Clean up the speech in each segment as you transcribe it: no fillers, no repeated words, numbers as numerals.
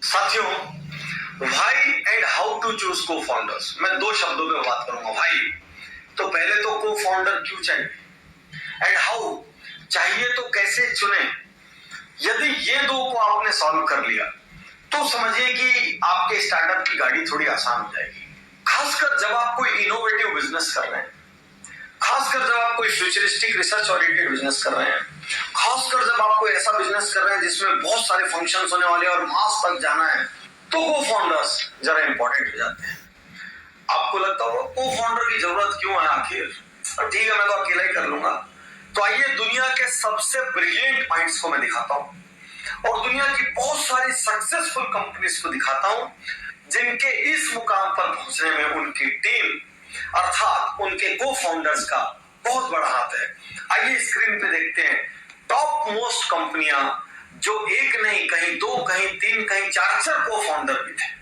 साथियों, why and how to choose co founders, मैं दो शब्दों में बात करूंगा। व्हाई तो पहले तो को फाउंडर क्यों चाहिए, एंड हाउ चाहिए तो कैसे चुने। यदि ये दो को आपने सॉल्व कर लिया तो समझिए कि आपके स्टार्टअप की गाड़ी थोड़ी आसान हो जाएगी। खासकर जब आप कोई इनोवेटिव बिजनेस कर रहे हैं, खासकर जब आप कोई फ्यूचरिस्टिक रिसर्च ओरिएंटेड बिजनेस कर रहे हैं, खासकर जब आप कोई ऐसा बिजनेस कर रहे हैं जिसमें बहुत सारे फंक्शंस होने वाले हैं और मास तक जाना है, तो को फाउंडर्स जरा इंपॉर्टेंट हो जाते हैं। आपको लगता होगा को फाउंडर की जरूरत क्यों है आखिर, ठीक है मैं तो अकेला ही कर लूंगा। तो आइए दुनिया के सबसे ब्रिलियंट माइंड्स को मैं दिखाता हूं और दुनिया की बहुत सारी सक्सेसफुल कंपनीज को दिखाता हूं जिनके इस मुकाम पर पहुंचने में उनकी टीम अर्थात उनके को फाउंडर्स का बहुत बड़ा हाथ है। आइए स्क्रीन पे देखते हैं टॉप मोस्ट कंपनियां जो एक नहीं कहीं दो कहीं तीन कहीं चार चार को फाउंडर भी थे।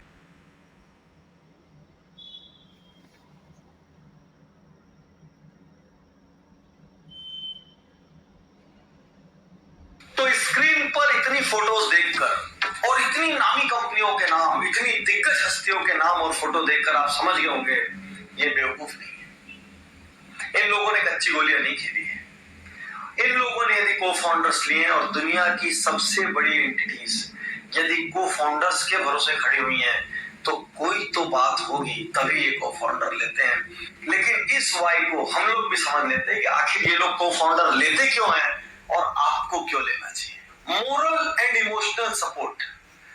तो स्क्रीन पर इतनी फोटोज देखकर और इतनी नामी कंपनियों के नाम, इतनी दिग्गज हस्तियों के नाम और फोटो देखकर आप समझ गए होंगे ये बेवकूफ नहीं है। इन लोगों ने कच्ची गोलियां नहीं खेली है। इन लोगों ने यदि को फाउंडर्स लिए हैं और दुनिया की सबसे बड़ी एंटिटीज यदि को फाउंडर्स के भरोसे खड़ी हुई हैं तो कोई तो बात होगी, तभी ये को फाउंडर लेते हैं। लेकिन इस वाई को हम लोग भी समझ लेते हैं कि आखिर ये लोग को फाउंडर लेते क्यों हैं और आपको क्यों लेना चाहिए। Moral and emotional support.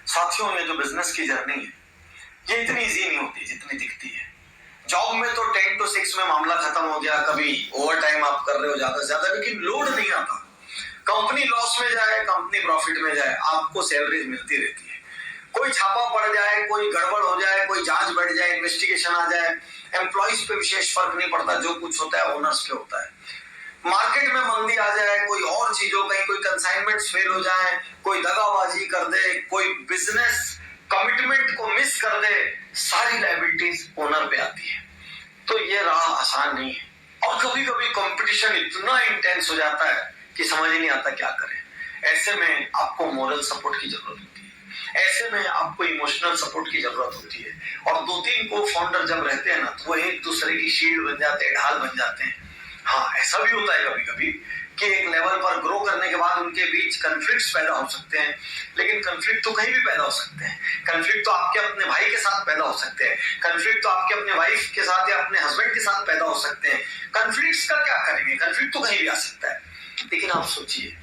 साथियों, ये जो बिजनेस की जर्नी है ये इतनी इजी नहीं होती जितनी दिखती है। जॉब में तो 10 to 6 में मामला खत्म हो गया, कभी ओवर टाइम आप कर रहे हो ज्यादा से ज्यादा, लेकिन लोड नहीं आता। कंपनी लॉस में जाए, कंपनी प्रॉफिट में जाए, आपको सैलरीज मिलती रहती है। कोई छापा पड़ जाए, कोई गड़बड़ हो जाए, कोई जांच बढ़ जाए, इन्वेस्टिगेशन आ जाए, एम्प्लॉइज पे विशेष फर्क नहीं पड़ता, जो कुछ होता है ओनर्स पे होता है। मार्केट में मंदी आ जाए, कोई और चीज हो, कहीं कोई कंसाइनमेंट फेल हो जाए, कोई दगाबाजी कर दे, कोई बिजनेस कमिटमेंट को मिस कर दे, सारी लायबिलिटीज ओनर पे आती है। तो ये राह आसान नहीं है और कभी कभी कंपटीशन इतना इंटेंस हो जाता है कि समझ ही नहीं आता क्या करें। ऐसे में आपको मोरल सपोर्ट की जरूरत होती है, ऐसे में आपको इमोशनल सपोर्ट की जरूरत होती है। और दो तीन को फाउंडर जब रहते हैं ना तो वो एक दूसरे की शील्ड बन जाते हैं, ढाल बन जाते हैं। हाँ, ऐसा भी होता है कभी कभी कि एक लेवल पर ग्रो करने के बाद उनके बीच कन्फ्लिक्ट्स पैदा हो सकते हैं, लेकिन कन्फ्लिक्ट तो कहीं भी पैदा हो सकते हैं। कन्फ्लिक्ट तो आपके अपने भाई के साथ पैदा हो सकते हैं, कन्फ्लिक्ट तो आपके अपने वाइफ के साथ या अपने हस्बैंड के साथ पैदा हो सकते हैं। कन्फ्लिक्ट्स का क्या करेंगे, कन्फ्लिक्ट तो कहीं भी आ सकता है। लेकिन आप सोचिए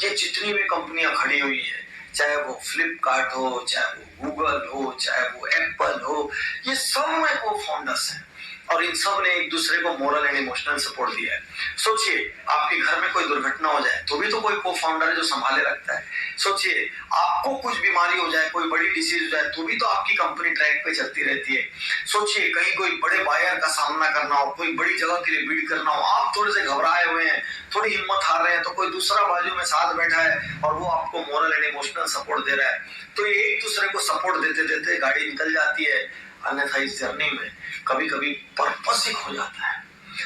ये जितनी भी कंपनियां खड़ी हुई है, चाहे वो फ्लिपकार्ट हो, चाहे वो गूगल हो, चाहे वो एप्पल हो, ये सब में को फाउंडर्स हैं और इन सब ने एक दूसरे को मोरल एंड इमोशनल सपोर्ट दिया है। सोचिए आपके घर में कोई दुर्घटना हो जाए तो भी तो कोई को फाउंडर है जो संभाले रखता है। सोचिए आपको कुछ बीमारी हो जाए, कोई बड़ी डिसीज हो जाए तो भी तो आपकी कंपनी ट्रैक पे चलती रहती है। सोचिए कहीं कोई बड़े बायर का सामना करना हो, कोई बड़ी जगह के लिए बिड करना हो, आप थोड़े से घबराए हुए हैं, थोड़ी हिम्मत हार रहे हैं, तो कोई दूसरा बाजू में साथ बैठा है और वो आपको मोरल एंड इमोशनल सपोर्ट दे रहा है। तो ये एक दूसरे को सपोर्ट देते देते गाड़ी निकल जाती है। अन्यथा इस जर्नी में कभी कभी पर्पस ही खो जाता है,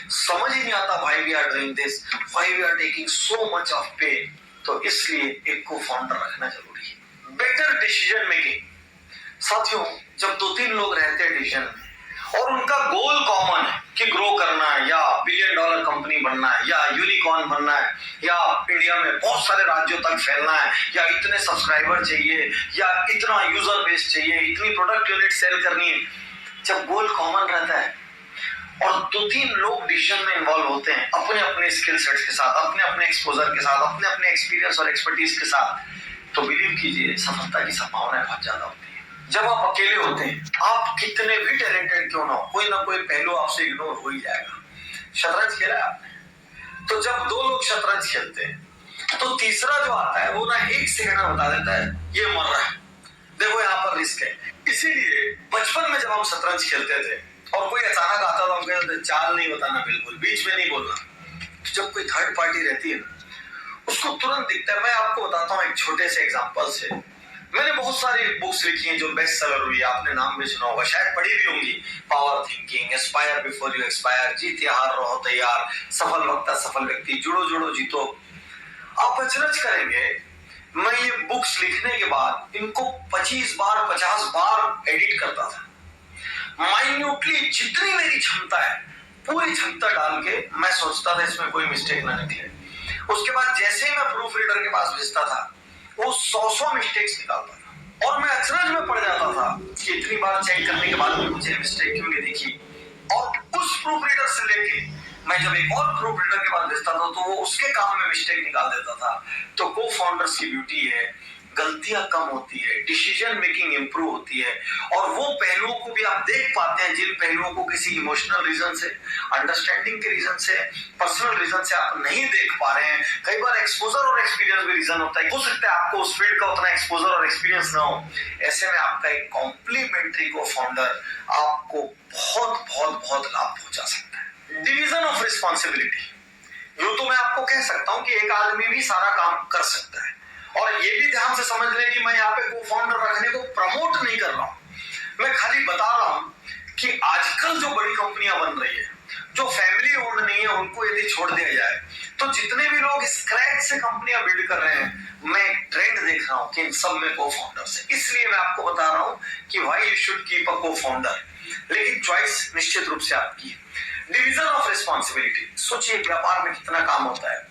समझ ही नहीं आता why we are doing this, why we are taking so much of pain. तो इसलिए एक को फाउंडर रखना जरूरी है। Better decision making. साथियों, जब दो तीन लोग रहते हैं डिसीजन में और उनका गोल कॉमन है कि ग्रो करना है या बिलियन डॉलर कंपनी बनना है या यूनिकॉर्न बनना है या इंडिया में बहुत सारे राज्यों तक फैलना है या इतने सब्सक्राइबर चाहिए या इतना यूजर बेस चाहिए, इतनी प्रोडक्ट यूनिट सेल करनी है, जब गोल कॉमन रहता है और दो तीन लोग डिसीजन में इन्वॉल्व होते हैं अपने अपने स्किल सेट्स के साथ, अपने अपने एक्सपोजर के साथ, अपने अपने एक्सपीरियंस और एक्सपर्टीज के साथ, तो बिलीव कीजिए सफलता की संभावना बहुत ज्यादा होती है। जब आप अकेले होते हैं, आप कितने भी टैलेंटेड क्यों ना हो, कोई ना कोई पहलू आपसे इग्नोर हो ही जाएगा। शतरंज खेला है आपने, तो जब दो लोग शतरंज खेलते हैं तो तीसरा जो आता है वो ना एक सेकंड में बता देता है ये मर रहा है, देखो यहाँ पर रिस्क है। इसीलिए बचपन में जब हम शतरंज खेलते थे और कोई अचानक आता था, हम कहते थे चाल नहीं बताना, बिल्कुल बीच में नहीं बोलना। तो जब कोई थर्ड पार्टी रहती है ना उसको तुरंत दिखता है। मैं आपको बताता हूँ एक छोटे से एग्जांपल से। मैंने बहुत सारी बुक्स लिखी हैं जो बेस्ट सेलर हुई, आपने नाम भी सुना होगा, शायद पढ़ी भी होंगी। Power thinking, aspire before you expire, जीत या हार रहो तैयार, सफल वक्ता सफल व्यक्ति, जुड़ो जुड़ो जीतो। आप अचरज करेंगे, मैं ये बुक बुक्स लिखने के बाद इनको 25 बार 50 बार एडिट करता था। माइन्यूटली जितनी मेरी क्षमता है पूरी क्षमता डाल के मैं सोचता था इसमें कोई मिस्टेक ना निकले। उसके बाद जैसे ही मैं प्रूफ रीडर के पास भेजता था वो 100 मिस्टेक्स निकालता था और मैं अचरज में पड़ जाता था कि इतनी बार चेक करने के बाद भी मुझे मिस्टेक क्यों नहीं दिखी। और उस प्रूफ रीडर से लेके मैं जब एक और प्रूफ रीडर के पास भेजता था तो वो उसके काम में मिस्टेक निकाल देता था। तो को फाउंडर्स की ब्यूटी है गलतियां कम होती है, डिसीजन मेकिंग इंप्रूव होती है और वो पहलुओं को भी आप देख पाते हैं जिन पहलुओं को किसी इमोशनल रीजन से, अंडरस्टैंडिंग के रीजन से, पर्सनल रीजन से आप नहीं देख पा रहे हैं। कई बार एक्सपोजर और एक्सपीरियंस भी रीजन होता है। हो सकता है आपको उस फील्ड का उतना एक्सपोजर और एक्सपीरियंस ना हो, ऐसे में आपका एक कॉम्प्लीमेंट्री को फाउंडर आपको बहुत बहुत बहुत लाभ पहुंचा सकता है। डिवीजन ऑफ रिस्पॉन्सिबिलिटी, यूं तो मैं आपको कह सकता हूं कि एक आदमी भी सारा काम कर सकता है और ये भी ध्यान से समझ लें कि मैं यहाँ पे को फाउंडर रखने को प्रमोट नहीं कर रहा हूं, मैं खाली बता रहा हूं कि आजकल जो बड़ी कंपनियां बन रही है जो फैमिली ओन्ड नहीं है उनको यदि छोड़ दिया जाए तो जितने भी लोग स्क्रैच से कंपनियां बिल्ड कर रहे हैं मैं एक ट्रेंड देख रहा हूं कि इन सब में को फाउंडर्स है। इसलिए मैं आपको बता रहा हूं कि why you should keep a co founder, लेकिन चॉइस निश्चित रूप से आपकी। डिवीजन ऑफ रिस्पॉन्सिबिलिटी, सोचिए व्यापार में कितना काम होता है।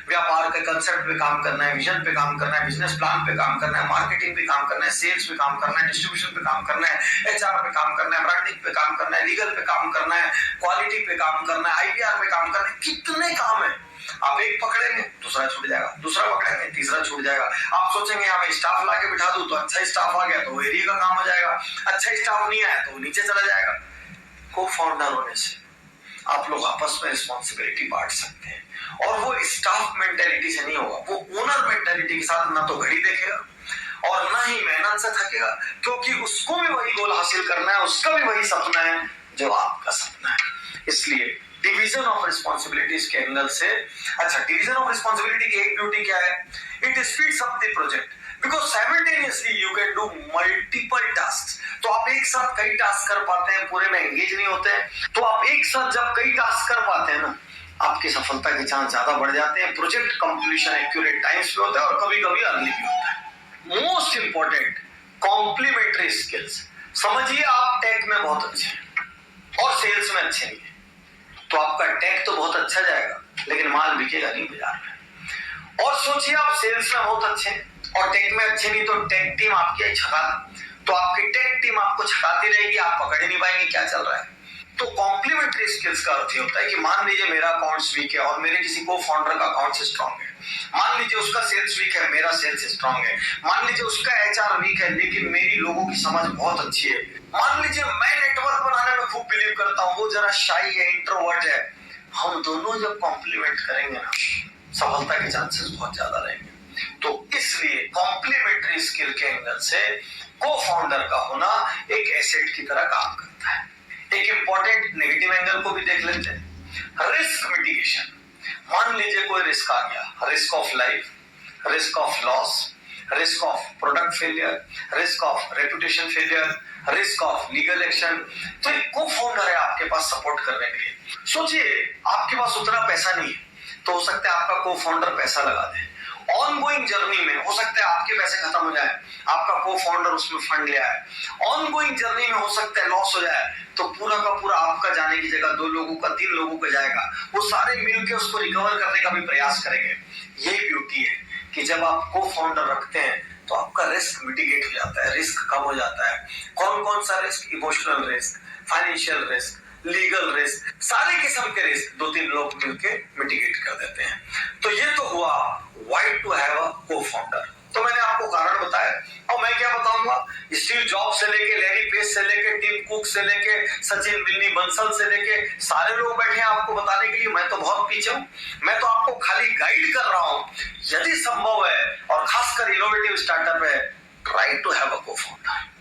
व्यापार के कंसेप्ट पे काम करना है, विजन पे काम करना है, बिजनेस प्लान पे काम करना है, मार्केटिंग पे काम करना है, सेल्स पे काम करना है, डिस्ट्रीब्यूशन पे काम करना है, एचआर पे काम करना है, ब्रांडिंग पे काम करना है, लीगल पे काम करना है, क्वालिटी पे काम करना है, आईपीआर पे काम करना है। कितने काम है, आप एक पकड़ेंगे दूसरा छूट जाएगा, दूसरा पकड़ेंगे तीसरा छूट जाएगा। आप सोचेंगे यहाँ पे स्टाफ लाके बिठा दूं तो अच्छा स्टाफ आ गया तो एरिया का काम हो जाएगा, अच्छा स्टाफ नहीं आया तो नीचे चला जाएगा। को फाउंडर होने से आप लोग आपस में रिस्पॉन्सिबिलिटी बांट सकते हैं और वो स्टाफ मेंटेलिटी से नहीं होगा, वो ओनर मेंटेलिटी के साथ ना तो घड़ी देखेगा और ना ही मेहनत से थकेगा, क्योंकि उसको भी वही गोल हासिल करना है, उसका भी वही सपना है जो आपका सपना है। इसलिए डिवीजन ऑफ रिस्पॉन्सिबिलिटीज के एंगल से, अच्छा डिवीजन ऑफ रिस्पॉन्सिबिलिटी की एक ब्यूटी क्या है, it speeds up the project because simultaneously you can do multiple task. तो आप एक साथ कई टास्क कर पाते हैं, पूरे में एंगेज नहीं होते हैं। तो आप एक साथ जब कई टास्क कर पाते हैं ना आपकी सफलता के चांस ज्यादा बढ़ जाते हैं। प्रोजेक्ट कंप्लीशन एक्यूरेट टाइम्स पे होता है और कभी कभी अर्ली भी होता है। मोस्ट इंपॉर्टेंट कॉम्प्लीमेंट्री स्किल्स, समझिए आप टेक में बहुत अच्छे हैं और सेल्स में अच्छे नहीं है तो आपका टेक तो बहुत अच्छा जाएगा लेकिन माल बिकेगा नहीं बाजार में। और सोचिए आप सेल्स में बहुत अच्छे हैं और टेक में अच्छे नहीं तो टेक टीम आपकी छका, तो आपकी टेक टीम आपको छकाती रहेगी, आप पकड़ ही नहीं पाएंगे क्या चल रहा है। तो कॉम्प्लीमेंट्री स्किल्स का अर्थ होता है कि मान लीजिए मेरा अकाउंट्स वीक है और मेरे किसी को फाउंडर का अकाउंट्स स्ट्रांग है, मान लीजिए उसका सेल्स वीक है मेरा सेल्स स्ट्रांग है, मान लीजिए उसका एचआर वीक है लेकिन मेरी लोगों की समझ बहुत अच्छी है, मान लीजिए मैं नेटवर्क बनाने में खूब बिलीव करता हूँ, वो जरा शाई है, इंट्रोवर्ट है। हम दोनों जब कॉम्प्लीमेंट करेंगे ना सफलता के चांसेस बहुत ज्यादा रहेंगे। तो इसलिए कॉम्प्लीमेंट्री स्किल के एंगल से को फाउंडर का होना एक एसेट की तरह काम करता है। एक इंपॉर्टेंट नेगेटिव एंगल को भी देख लेते हैं, रिस्क मिटिगेशन। मान लीजिए कोई रिस्क आ गया, risk of life, risk of loss, risk of product failure, risk of reputation failure, risk of legal action. तो एक को फाउंडर है आपके पास सपोर्ट करने के लिए। सोचिए आपके पास उतना पैसा नहीं है तो हो सकता है आपका को फाउंडर पैसा लगा दे। ऑनगोइंग जर्नी में हो सकता है आपके पैसे खत्म हो जाए, आपका को फाउंडर उसमें फंड ले आए। ऑनगोइंग जर्नी में हो सकता है लॉस हो जाए तो पूरा का पूरा आपका जाने की जगह 2 लोगों का 3 लोगों का जाएगा, वो सारे मिलकर उसको रिकवर करने का भी प्रयास करेंगे। यही ब्यूटी है कि जब आप को फाउंडर रखते हैं तो आपका रिस्क मिटिगेट हो जाता है, रिस्क कम हो जाता है। कौन कौन सा risk, emotional risk, financial risk, legal risk, सारे किस्म के रिस्क 2-3 लोग मिलके मिटिगेट कर देते हैं। तो ये तो हुआ why to have a co founder. तो मैंने आपको कारण बताया और मैं क्या बताऊंगा, स्टीव जॉब्स से लेके लैरी पेज से लेके टिम कुक से लेके सचिन बिन्नी बंसल से लेके सारे लोग बैठे हैं आपको बताने के लिए। मैं तो बहुत पीछे हूं, मैं तो आपको खाली गाइड कर रहा हूं। यदि संभव है और खासकर इनोवेटिव स्टार्टअप है, try to have a co founder.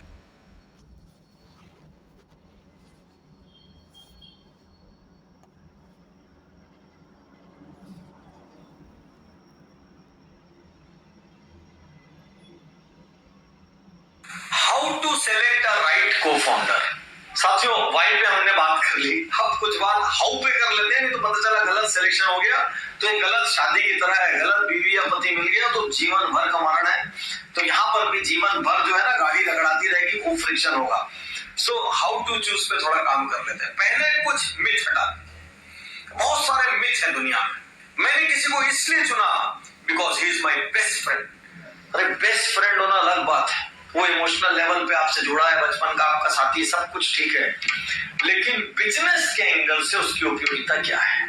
How to select a right co founder. साथियों वाई पे हमने बात कर ली, अब कुछ बात हाउ पे कर लेते हैं, नहीं तो पता चला गलत सिलेक्शन हो गया तो ये गलत शादी की तरह है, गलत बीवी या पति मिल गया तो जीवन भर का मरण है। तो यहाँ पर भी जीवन भर जो है ना गाड़ी रगड़ाती रहेगी, खूब फ्रिक्शन होगा। सो हाउ टू चूज पे थोड़ा काम कर लेते हैं। पहले कुछ मिथ हटा, बहुत सारे मिथ है दुनिया में। मैंने किसी को इसलिए चुना because he is my best friend. अरे बेस्ट फ्रेंड होना अलग बात है, वो इमोशनल लेवल पे आपसे जुड़ा है, बचपन का आपका साथी, सब कुछ ठीक है, लेकिन बिजनेस के एंगल से उसकी उपयोगिता क्या है,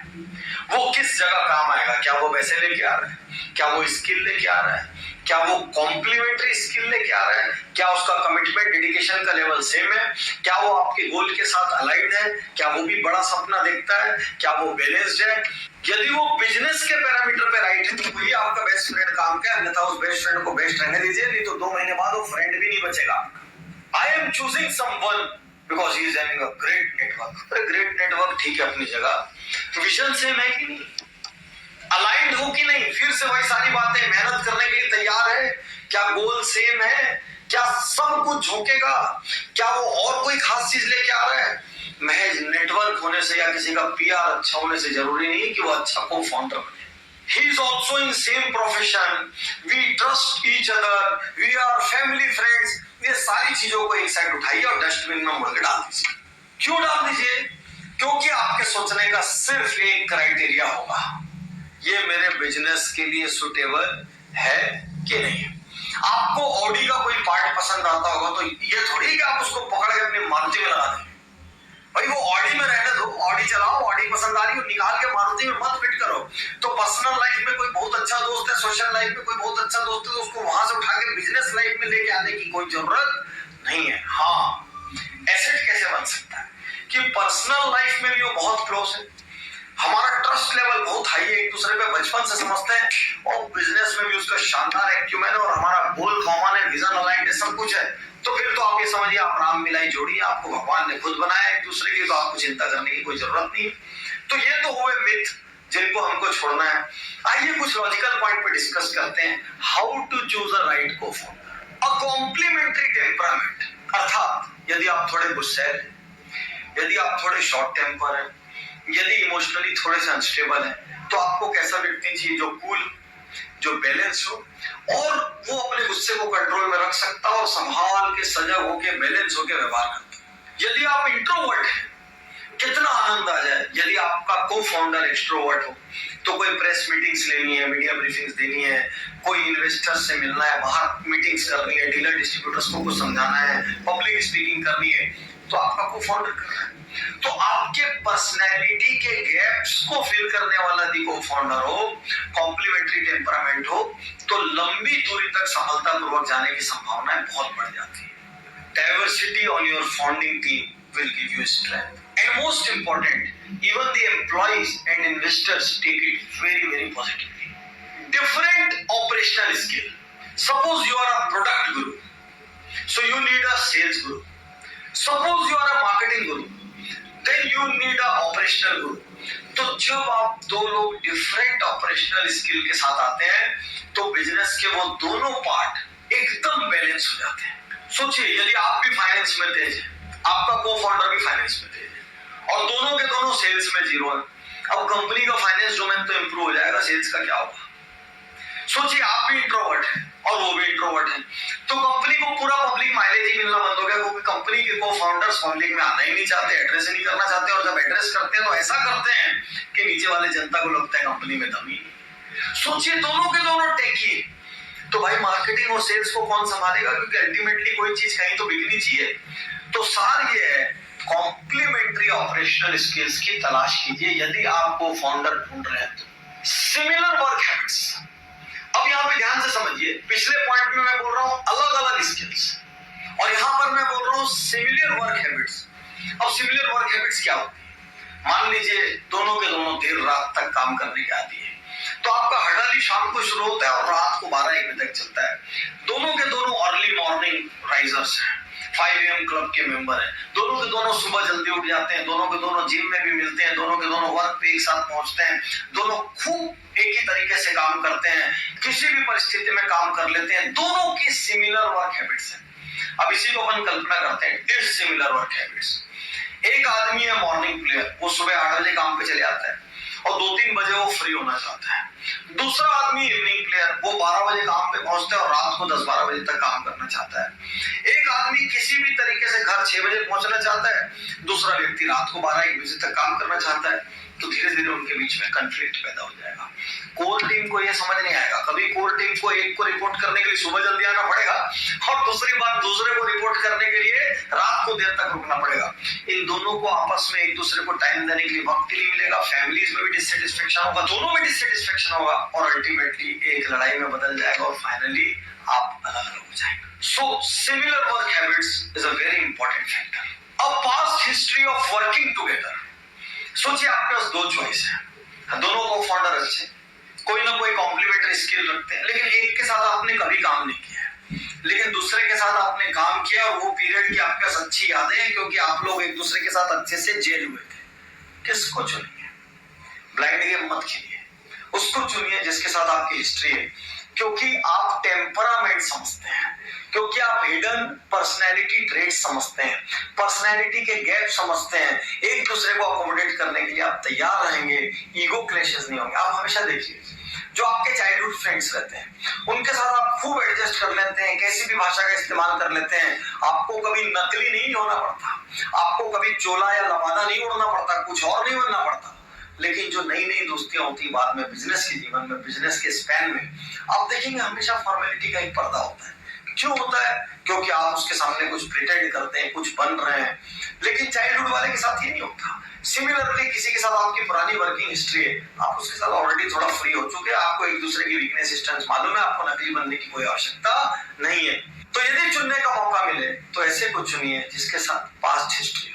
वो किस जगह काम आएगा, क्या वो पैसे लेके आ रहा है, क्या वो स्किल लेके आ रहा है, क्या वो कॉम्प्लीमेंट्री स्किल लेके आ रहा है, क्या उसका कमिटमेंट डेडिकेशन का लेवल सेम है, क्या वो आपके गोल के साथ अलाइंड है, क्या वो भी बड़ा सपना देखता है, क्या वो बैलेंस्ड है। यदि वो बिजनेस के पैरामीटर पे राइट है तो वही आपका बेस्ट फ्रेंड काम का है, अन्यथा उस बेस्ट फ्रेंड को बेस्ट रहने दीजिए, नहीं तो 2 महीने बाद वो फ्रेंड भी नहीं बचेगा। I am choosing someone because he is having a great network. अरे ग्रेट नेटवर्क ठीक है अपनी जगह, विजन सेम है कि नहीं, अलाइंड हो कि नहीं, फिर से वही सारी बातें, मेहनत करने के लिए तैयार है, क्या गोल सेम है, क्या सब कुछ झोंकेगा, क्या वो और कोई खास चीज लेके आ रहा है। महज नेटवर्क होने से या किसी का पीआर अच्छा होने से जरूरी नहीं कि वो अच्छा को फाउंडर बने। He is also in same profession, we trust each other, we are family friends। ये सारी चीजों को एक साइड उठाइए और डस्टबिन में मुड़ के डाल दीजिए। क्यों डाल दीजिए? क्योंकि आपके सोचने का सिर्फ एक क्राइटेरिया होगा, ये मेरे बिजनेस के लिए सुटेबल है कि नहीं। आपको ऑडी का कोई पार्ट पसंद आता होगा तो ये थोड़ी कि आप उसको पकड़ के अपनी मारुति में लगा दें। भाई वो ऑडी में रहने दो, ऑडी चलाओ, ऑडी पसंद आ रही हो निकाल के मारुति में मत फिट करो। तो पर्सनल लाइफ में कोई बहुत अच्छा दोस्त है, सोशल लाइफ में कोई बहुत अच्छा दोस्त है, तो उसको वहां से उठा के बिजनेस लाइफ में लेके आने की कोई जरूरत नहीं है। हाँ, एसेट कैसे बन सकता है कि पर्सनल लाइफ में भी वो बहुत क्लोज है, हमारा ट्रस्ट लेवल बहुत हाई है, एक दूसरे पे बचपन से समझते हैं, और बिजनेस में भी उसका शानदार एक्यूमेन है, और हमारा गोल कॉमन है, विजन अलाइंड है, सब कुछ है। तो फिर तो आप ये समझिए आप राम मिलाई जोड़ी है, आपको भगवान ने खुद बनाया एक दूसरे की, तो आपको चिंता करने की कोई जरूरत नहीं। तो ये तो हुए मिथ जिनको हमको छोड़ना है। आइए कुछ लॉजिकल पॉइंट पे डिस्कस करते हैं, how to choose a right co founder. A complementary temperament, अर्थात यदि आप थोड़े गुस्से हैं, यदि आप थोड़े शॉर्ट टेम्पर हैं, यदि इमोशनली थोड़े से अनस्टेबल है, तो आपको कैसा व्यक्ति चाहिए, जो कूल, जो बैलेंस हो, और वो अपने गुस्से को कंट्रोल में रख सकता हो और संभाल के, सजग होके, बैलेंस होके व्यवहार करता है। यदि आप इंट्रोवर्ट हैं, कितना आनंद आ जाए यदि आपका को फाउंडर एक्सट्रोवर्ट हो, तो कोई प्रेस मीटिंग्स लेनी है, मीडिया ब्रीफिंग्स देनी है, कोई इन्वेस्टर्स से मिलना है, बाहर मीटिंग्स करनी है, डीलर डिस्ट्रीब्यूटर्स को कुछ समझाना है, पब्लिक स्पीकिंग करनी है, तो आपका को फाउंडर कर रहा है। तो आपके पर्सनैलिटी के गैप्स को फिल करने वाला यदि को फाउंडर हो, कॉम्प्लीमेंट्री टेम्परामेंट हो, तो लंबी दूरी तक सफलतापूर्वक जाने की संभावनाएं बहुत बढ़ जाती है। Diversity on your founding team will give you strength, and most important, even the employees and investors take it very very positively. Different operational skill. Suppose you are a product guru, so you need a sales guru. Suppose you are a marketing guru, then you need a operational guru. तो जब आप दो लोग different operational skill के साथ आते हैं, तो बिजनेस के वो दोनों पार्ट एकदम बैलेंस हो जाते हैं। सोचिए यदि आप भी फाइनेंस में तेज है, आपका को फाउंडर भी फाइनेंस में तेज है, और दोनों के दोनों सेल्स में जीरो है, अब कंपनी का फाइनेंस डोमेन तो इंप्रूव हो जाएगा, सेल्स का क्या होगा। सोचिए आप भी इंट्रोवर्ट है और वो भी इंट्रोवर्ट है, तो कंपनी को पूरा पब्लिक माइलेज ही मिलना बंद हो गया, क्योंकि कंपनी के को फाउंडर्स पब्लिक में आना ही नहीं चाहते, एड्रेस ही नहीं करना चाहते, और जब एड्रेस करते हैं तो ऐसा करते हैं कि नीचे वाले जनता को लगता है कंपनी में दम ही। सोचिए दोनों के दोनों टेकी, तो भाई मार्केटिंग और सेल्स को कौन संभालेगा, क्योंकि अल्टीमेटली कोई चीज कहीं तो बिकनी चाहिए। तो सार ये है, कॉम्प्लीमेंट्री ऑपरेशनल स्किल्स की तलाश कीजिए यदि आपको फाउंडर ढूंढ रहे हैं तो। सिमिलर वर्क हैबिट्स, अब यहाँ पे ध्यान से समझिए, पिछले पॉइंट में मैं बोल रहा हूँ अलग अलग स्किल्स, और यहाँ पर मैं बोल रहा हूँ सिमिलर वर्क हैबिट्स। अब सिमिलर वर्क हैबिट्स क्या होती है? मान लीजिए दोनों के दोनों देर रात तक काम करने के आदी है, तो आपका हड़ताली शाम को शुरू होता है और रात को 12-1 बजे तक चलता है। दोनों के दोनों अर्ली मॉर्निंग राइजर्स हैं, 5 AM क्लब के मेंबर हैं, दोनों के दोनों सुबह जल्दी उठ जाते हैं, दोनों के दोनों जिम में भी मिलते हैं, दोनों के दोनों वर्क पे एक साथ पहुंचते हैं, दोनों खूब एक ही तरीके से काम करते हैं, किसी भी परिस्थिति में काम कर लेते हैं, दोनों की सिमिलर वर्क हैबिट्स हैं। अब इसी को अपन कल्पना करते हैं डिसिमिलर वर्क हैबिट्स। एक आदमी है मॉर्निंग प्लेयर, वो सुबह 8 बजे काम पे चले आता है, और 2-3 बजे वो फ्री होना चाहता है। दूसरा आदमी इवनिंग प्लेयर, वो 12 बजे काम पे पहुंचता है और रात को 10-12 बजे तक काम करना चाहता है। एक आदमी किसी भी तरीके से घर 6 बजे पहुंचना चाहता है, दूसरा व्यक्ति रात को 12-1 बजे तक काम करना चाहता है। तो धीरे धीरे उनके बीच में कॉन्फ्लिक्ट पैदा हो जाएगा। कोर टीम को यह समझ नहीं आएगा, कभी कोर टीम को एक को रिपोर्ट करने के लिए सुबह जल्दी आना पड़ेगा और दूसरी बात दूसरे को रिपोर्ट करने के लिए रात को देर तक रुकना पड़ेगा। इन दोनों को आपस में एक दूसरे को टाइम देने के लिए वक्त नहीं मिलेगा, फैमिलीज में भी डिससेटिस्फेक्शन होगा, दोनों में डिससेटिस्फेक्शन होगा और अल्टीमेटली एक लड़ाई में बदल जाएगा और फाइनली आप अलग अलग हो जाएंगे। So similar work habits is a very important factor. A past history of working together. सोचिए आपके पास 2 चॉइस है, दोनों को फाउंडर अच्छे, कोई ना कोई कॉम्प्लीमेंट्री स्किल रखते हैं, लेकिन एक के साथ आपने कभी काम नहीं किया है, लेकिन दूसरे के साथ आपने काम किया और वो पीरियड की आपके पास अच्छी यादें हैं क्योंकि आप लोग एक दूसरे के साथ अच्छे से जेल हुए थे। किसको चुनिए? ब्लाइंड गेम मत खेलिए, उसको चुनिए जिसके साथ आपकी हिस्ट्री है, क्योंकि आप टेम्परामेंट समझते हैं, क्योंकि आप हिडन पर्सनैलिटी ट्रेट समझते हैं, पर्सनैलिटी के गैप समझते हैं, एक दूसरे को अकोमोडेट करने के लिए आप तैयार रहेंगे, ईगो क्लैशेस नहीं होंगे। आप हमेशा देखिए जो आपके चाइल्डहुड फ्रेंड्स रहते हैं उनके साथ आप खूब एडजस्ट कर लेते हैं, कैसी भी भाषा का इस्तेमाल कर लेते हैं, आपको कभी नकली नहीं होना पड़ता, आपको कभी चोला या लबादा नहीं उड़ना पड़ता, कुछ और नहीं बनना पड़ता। लेकिन जो नई नई दोस्तियां होती बाद में बिजनेस के जीवन में, बिजनेस के स्पैन में, आप देखेंगे हमेशा फॉर्मेलिटी का एक पर्दा होता है। क्यों होता है? क्योंकि आप उसके सामने कुछ प्रिटेंड करते हैं, कुछ बन रहे हैं, लेकिन चाइल्डहुड वाले के साथ ये नहीं होता। सिमिलरली किसी के साथ आपकी पुरानी वर्किंग हिस्ट्री है, आप उसके साथ ऑलरेडी थोड़ा फ्री हो चुके हैं, आपको एक दूसरे की वीकनेस स्ट्रेंथ मालूम है, आपको नकली बनने की कोई आवश्यकता नहीं है। तो यदि चुनने का मौका मिले तो ऐसे को चुनिए जिसके साथ पास्ट हिस्ट्री